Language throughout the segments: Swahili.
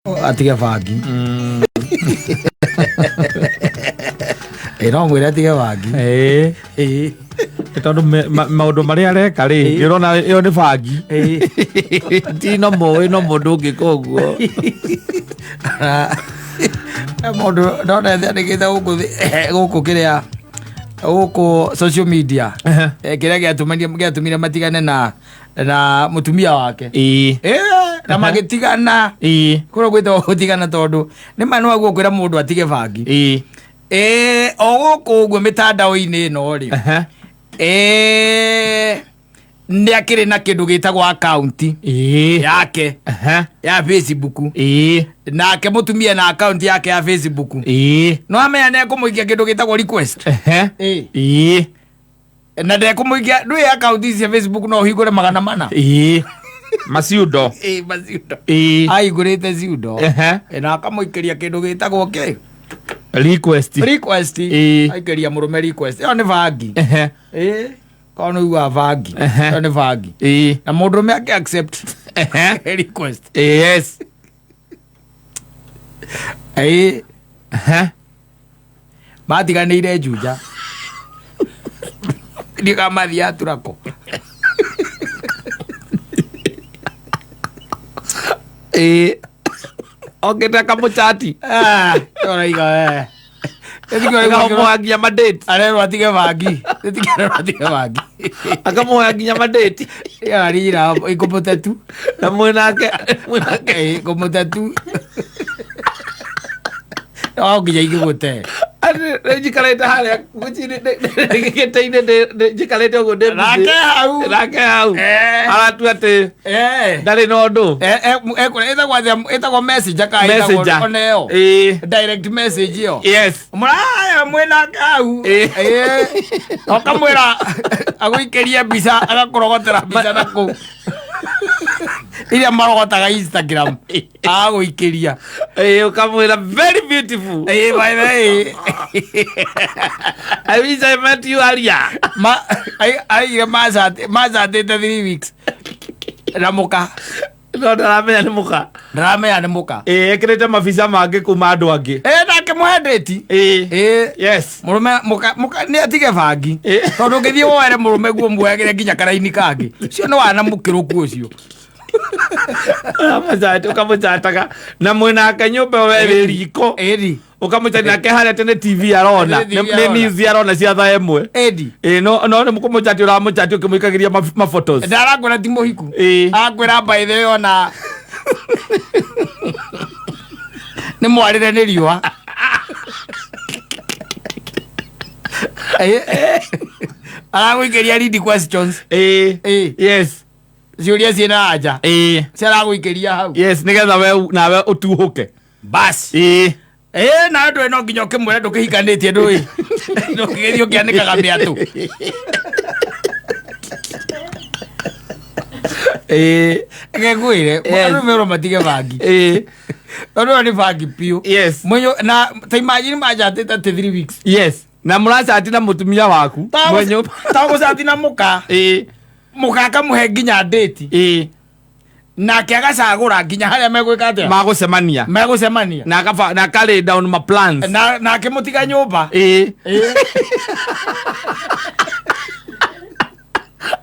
atige bangi no mwire atige bangi tondu maundu maria areka ri ndirona iyo ni bangi ti no moe no mundu ngika uguo mundu ndona thiandikite guku kiria guku social media kiria giatumire matigane na mutumia wake na magitigana kuro gwita gutigana tondu ni manu aguo kwira mundu atige bangi o guku uguo mitandao-ini ino ri ni akiri na kindu gitagwo account yake ya Facebook nake mutumia na account yake ya Facebook no amenya ne kumuikia kindu gitagwo request na ndekumuikia ndui account cia Facebook no hingure 400 maciundo maciundo aigurite ciundo na akamuikiria kindu gitagwo ke request aikiria murume request yo ni bangi kono uwa bangi yo ni bangi na murume ake accept request yes matiganire juja ndiga mathi aturako oketa kamuchati oraiga akamuha nginya madate arero atige bangi titikero atige bangi akamuha nginya madate yarira ikomotatu na mwenake ikomotatu au nginya igigute jikarete haria guchini giteine jikarete ugo de rake hau aratu ati ndari no ndu etagwo message akaitagwo oneo direct message yo yes muraya mwena kau okamwira aguikeria mbica agakorogotera mbica naku iria marogotaga Instagram aguikeria ukamwira very beautiful by the way I wish I met you earlier I mazate 3 weeks ramuka no ndaramenya ni muka ekirite mabisa mangi kuma andu angi nake muhendeti yes murume muka ni atige bangi tondu ngithie woere murume guo muegere nginya karaini kangi cio no wana mukiruku ucio amazate ukamutataga na mwenake nyumba we riko ukamutani nake haria tene TV arona ni nizi arona cia thaa imwe no ni mukumutati uramuchati ukimuikagiria ma photos ndarangwira ti muhiku angwira by the way ona ni mwarire ni riwa araguikeria read questions yes ciuria ciina anja ciaraguikeria hau yes nigetha we nawe utuhuke bas na andu no nginya ukimwira ndukihikanitie ndui ndukigithio kianikaga miatu ngegwire mero matige bangi tondu ni bangi piu yes mwenyo na ta imagine majatita 3 weeks yes na muracati na mutumia waku mwenyo tagucati na muka muka akamuhe nginya date nake agacagura nginya haria megwika atia magucemania na kari down my plans nake mutiga nyumba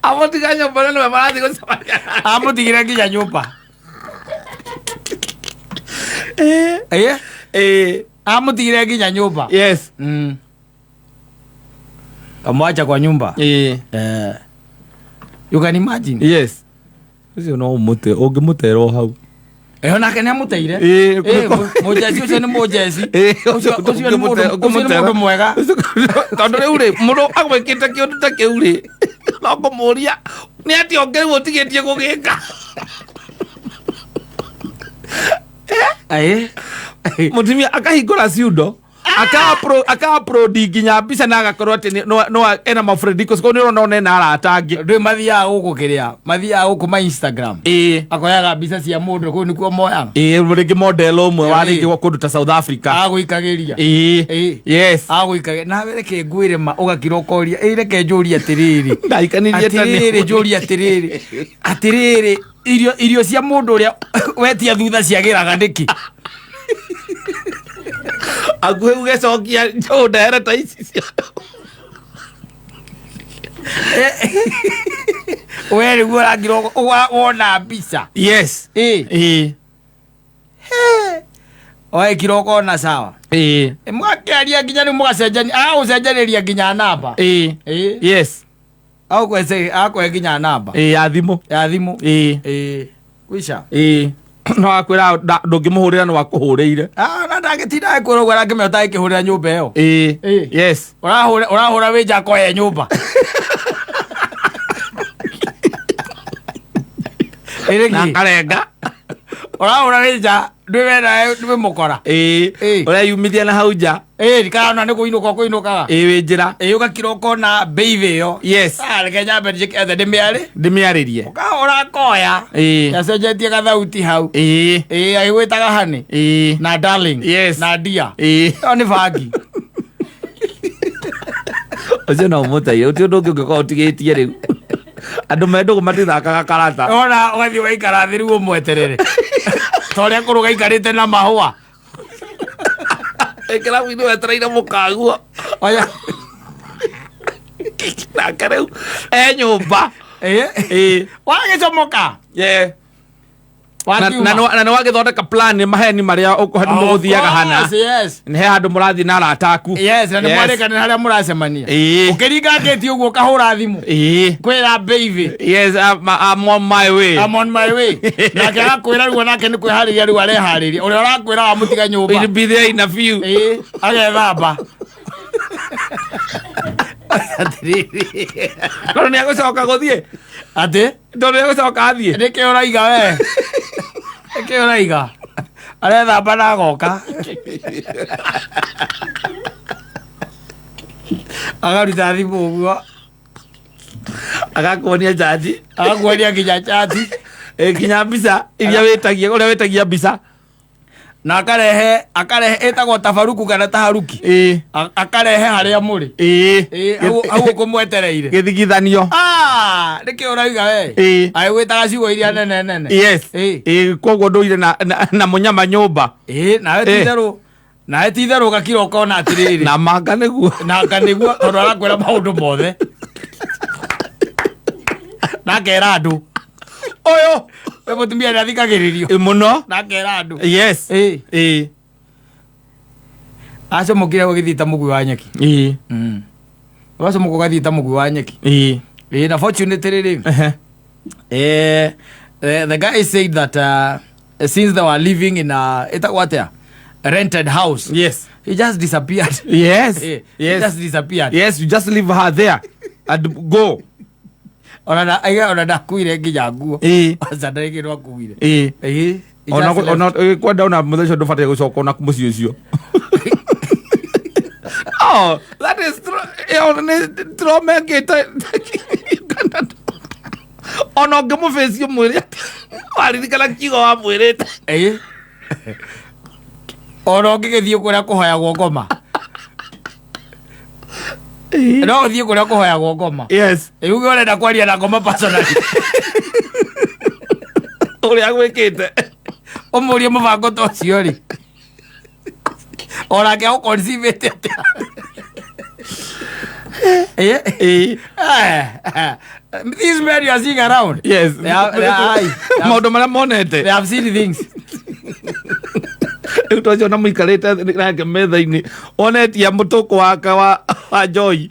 amutiga nyumba no marathi gucemania amutigire nginya nyumba amutigire nginya nyumba yes kamwacha kwa nyumba you can imagine yes ucio no umute ungimuterwo hau nake ni amuteire mujeci ucio ni mujeci ucio ni mundu mwega tondu riu ri mundu agwikite kiundu ta kiu ri no kumuria ni ati ongeri utigitie gugika mutumia akahingura ciundo aka-upload nginya mbica na agakorwo ati no ena mafrendiko siko niro no nena aratangi ndui mathia guku kiria mathia guku ma Instagram akoyaga mbica cia mundu ku nikuo moya ringi model umwe wa ringi kundu ta South Africa aguikagiria yes aguikagiria na reke ngwire ma ugakira ukoria reke njuria atiriri ndaikanirie tani atiriri njuria atiriri irio cia mundu uria wetia thutha ciagiraga ndiki akuhe ugecokia ndere ta ici we rĩguo rangirwo wona mbica. Yes. Oe kiroko na sawa. Mwakiaria nginya ni mugacenjania ucenjanĩria nginya namba. Yes. Au kwese akwe nginya namba. Ya thimu. Kwisha. No akwira ndungimuhurira no wakuhuriire. Na ndagitinda akwira gwa rake meta ikihurira nyumba iyo. Yes. Urahura wija koye nyumba. Na karenga. Urahura wija ndwe mukora. Ura yumithia na hauja. Ndikana ni kuinuka. Wi njira. Uga kiroko na baby yo. Yes. Reke nyambe njike ndimiaririe. Ukaura koya. Yacenjetie gathauti hau. Aigwitaga hani. Na darling. Yes. Na dear. Yo ni bagi. Ocio no mutai uti undu ngiko utigitie riu. Andu mendo matithakaga karata. Ona ugathi waikara thiru umweterere. Toria kuruga ikarite na mahua. Ekira wino wetereire mukagua. Oya. Na kareu nyumba. Wagicomoka. Na nä wagä plan maheni maria å må thiaga hana nä he handå må rathiä na arata aku na nä mwarĩkanĩra harĩa mũracemania ũkĩringangĩtie ũguo kahũra thimũ kwĩra baby I'm on my way nake agakwĩra rĩu onake nĩ kwĩharĩria rĩu areharĩria ũrĩa ũrakwĩra wa mũtiga nyũmba agethamba tondũ nĩ agũcoka gũthiĩ atĩ tondũ nĩ agũcoka athiĩ nĩkĩ ũraiga we nĩkĩ ũraiga arethamba na agoka agaruta thimũ ũguo agakuonia njanji agakuonia nginya chati nginya mbica iria wĩtagia ũrĩa wĩtagia mbica na akarehe etagwo tabaruku kana taharuki akarehe harĩa mũrĩ hau ũkũmwetereire gĩthigithanio nĩkĩ ũrauga we agĩgwĩtaga ciugo iria nene koguo ndũire na mũnyama nyũmba nawe ti-itherũ gakira ũkona atĩrĩrĩ na manga nĩguo tondũ arakwĩra maũndũ mothe na akera andũ ũyũ we mũtumia nĩ athikagĩrĩrio mũno na akera andũ acomokire gũgĩthiĩ ta mũgui wa nyeki ũgacomoka ũgathiĩ ta mũgui wa nyeki na fortunate rĩrĩ the guy said that since they were living in a rented house he just disappeared he just disappeared you just leave her there and go ona ndakuire nginya nguo aca ndarĩkĩrwo akuire ona kwenda ona mũthenya ũcio ndũbataire gũcoka ona mũciĩ ũcio that is tromekĩte ona ũngĩmũbĩcio mwĩrĩ waririkana kiugo wa mwĩrĩte ona ũngĩgĩthiĩ kũrĩa kũhoyagwo ngoma no ũthiĩ kũrĩa kũhoyagwo ngoma uge ũrenda kwaria na ngoma personally ũrĩa gwĩkĩte ũmũrie mũbango ta ũcio rĩ onake agũconcivĩte atĩa these men you are seeing around maũndũ marĩa monete they have seen things rĩu tocio na mũikarĩte nake metha-inĩ onetia mũtũkũ wake wa Joy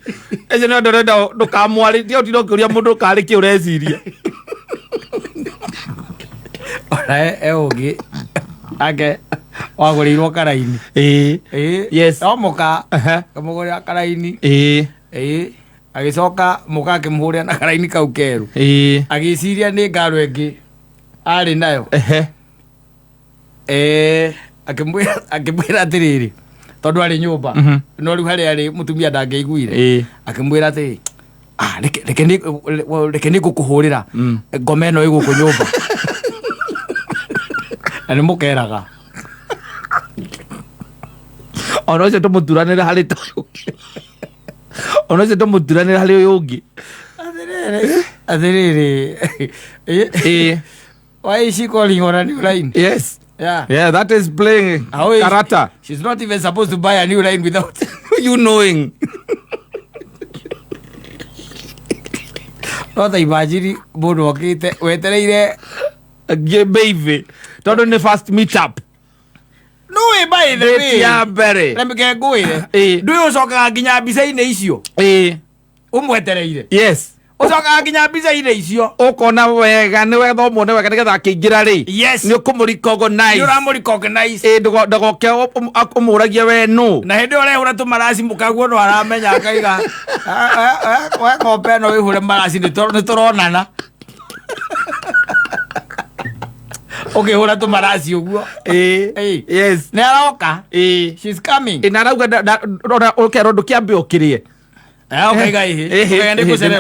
ĩcio nĩ ũndũ ũrenda ndũkamwarĩtie ũtinde ũkĩũria mũndũ karĩ kĩ ũreciria ona ũngĩ ake wagũrĩirwo karaini omoka kamũgũrĩra karaini agĩcoka mũka akĩmũhũrĩra na karaini kau kerũ agĩciria nĩ ngarũ ĩngĩ arĩ nayo akĩmwĩra atĩrĩrĩ tondũ arĩ nyũmba no rĩu harĩa arĩ mũtumia ndangĩaiguire akĩmwĩra atĩrĩ reke nĩ ngũkũhũrĩra ngoma ĩno ĩgũkũ nyũmba na nĩ mũkeraga ona ũcio tũmũturanĩre harĩ ona ũcio tũmũturanĩre harĩ ũyũ ũngĩ atĩrĩrĩ Why is she calling on a new line? Yes. Yeah. Yeah, that is playing character. She's not even supposed to buy a new line without you knowing. Not imagine bodo okite wetereire baby. Don't the first meet up. No way by the way. Yeah, very. Let me get going. Do you soka ginya bisaine icio? Umwetereire. Yes. Ucoka ginya bisaine icio. Ukona wega ni wega thomone wega nigetha kingira ri. Yes. Ni ukumuricognize. Ni uramuricognize. Ndogoke umuragia we no. Na hindi ore ura tu marasi mukaguo no aramenya akaiga. Wa kope no ihure marasi ni turonana. Okay, hura tu marasi uguo. Yes. Ne aroka. She's coming. Inarauga okay rondo kiambe okirie. Okay guys.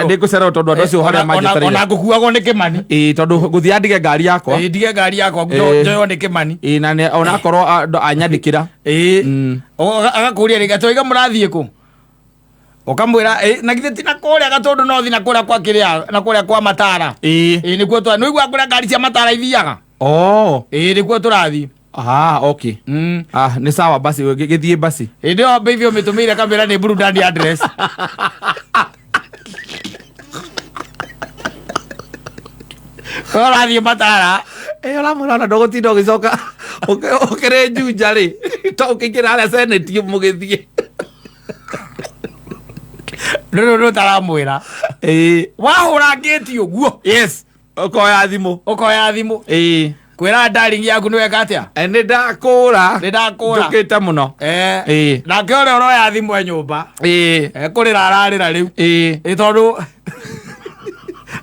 Ndikucera tondu andu acio haria manjetereire. Ona ngukuagwo ni Kimani. Tondu guthia ndige ngari yakwa. Ndige ngari yakwa njoyo ni Kimani. Na ona akorwo anyandikira. Agakuria ri gatoiga murathie ku. Ukamwira na githe tina kuria gatondu no thi na kuria kwa kiria na kuria kwa Matara. Nikuo twa no igwa kuria ngari cia Matara ithiaga. Nikuo turathi. Okay. Ni sawa basi githie basi. Ndio baby umetumira kamera ni burudani address. Ora thi Matara. Ora murana ndogotinda ugicoka. Ukire njunja ri. To ukigira ala seneti mugithie. No taramwira. Wahura ngeti uguo. Yes. Ukoya thimu. Kwira darling yaku ni weka atia? Ni ndakura. Ndukite muno. Na kiore oro ya thimu e nyumba. Kurira ararira riu. Tondu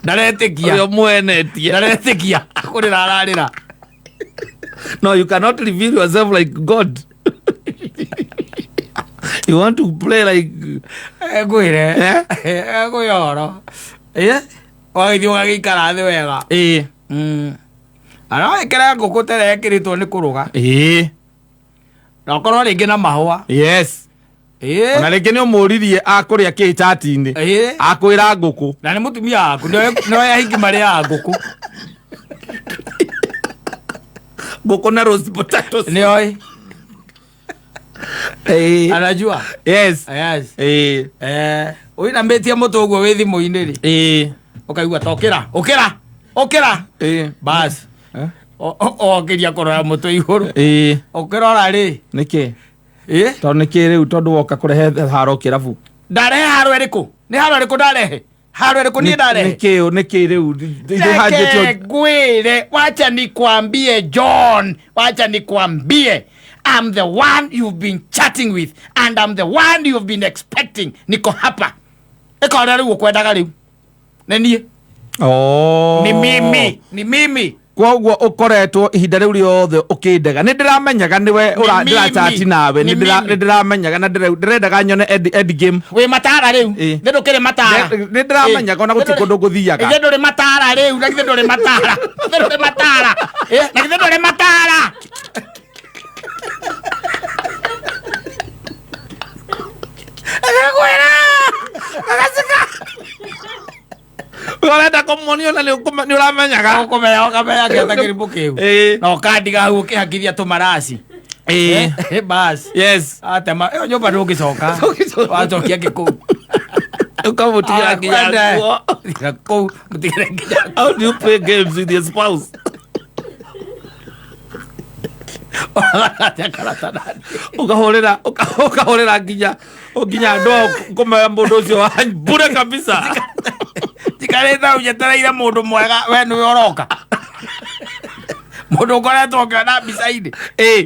ndaretikia. Yo mwenetie. Ndaretikia. Kurira ararira. No, you cannot reveal yourself like God. You want to play like Gwire. Gwiyoro. Wagithio gagikara thi wega. Ara ekera nguku tere ekiritwo ni kuruga. Na korwo ringi na mahua. Yes. Na ringi ni umuririe akuria ki chat-ini. Akwira nguku. Na ni mutumia waku no yahingi maria nguku. Nguku na roast potatoes. Ni oi. Anajua. Yes. Uina mbetia mutu uguo wi thimu-ini ri. Ukaigua tokira. Ukira. Bas. Okiria kurora mutu iguru. Ukirora ri. Niki? Tondu niki riu tondu woka kurehe haro kirabu. Ndarehe haro eriku? Ni haro eriku ndarehe? Haro eriku ni ndarehe? Niki riu? Gwire, wacha nikwambie John. Wacha nikwambie. I'm the one you've been chatting with and I'm the one you've been expecting. Niko hapa. Eko na riu ukwendaga riu. Nenie. Ni mimi. Kwoguo ukoretwo ihinda riu riothe ukindega ni ndiramenyaga niwe ndirachati nawe ni ndiramenyaga na ndirendaga nyone end game wi Matara riu ndukire Matara ni ndiramenyaga ona guti kundu guthiaga ithe nduri Matara riu na githe nduri Matara nduri Matara na githe nduri Matara Urenda kumonio na ni uramenyaga ukamenya geta kiribu kiu no kandiga hau ukihakithia tumarasi bas yes atema yo nyumba ndugicoka wacokia giku ukamutigira nginya ko mutigira nginya. How do you play games with your spouse? ukahorera nginya ndo kumea mundu ucio bure kabisa tikareta ujetereire mundu mwega we ni oroka mundu ukoretwo ukiona mbica-ini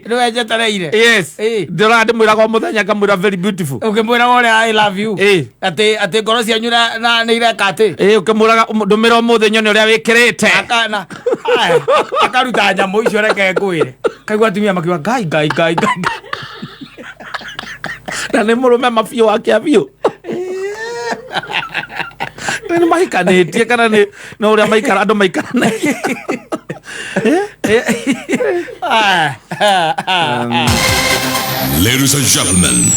ni we njetereire. Yes ndira ndimwiraga muthenya ngamwira very beautiful ukimwiraga uria I love you ati ngoro cianyu na ni ireka ati ukimwiraga ndumira umuthi nyone uria wikirite akana akaruta nyamu icio reke ngwire kaigua atumia makiuga ngai na nä må rå me mabiå wake abiå nä mahikanitie kana nä å rä a maikara andå maikarana. Ladies and gentlemen,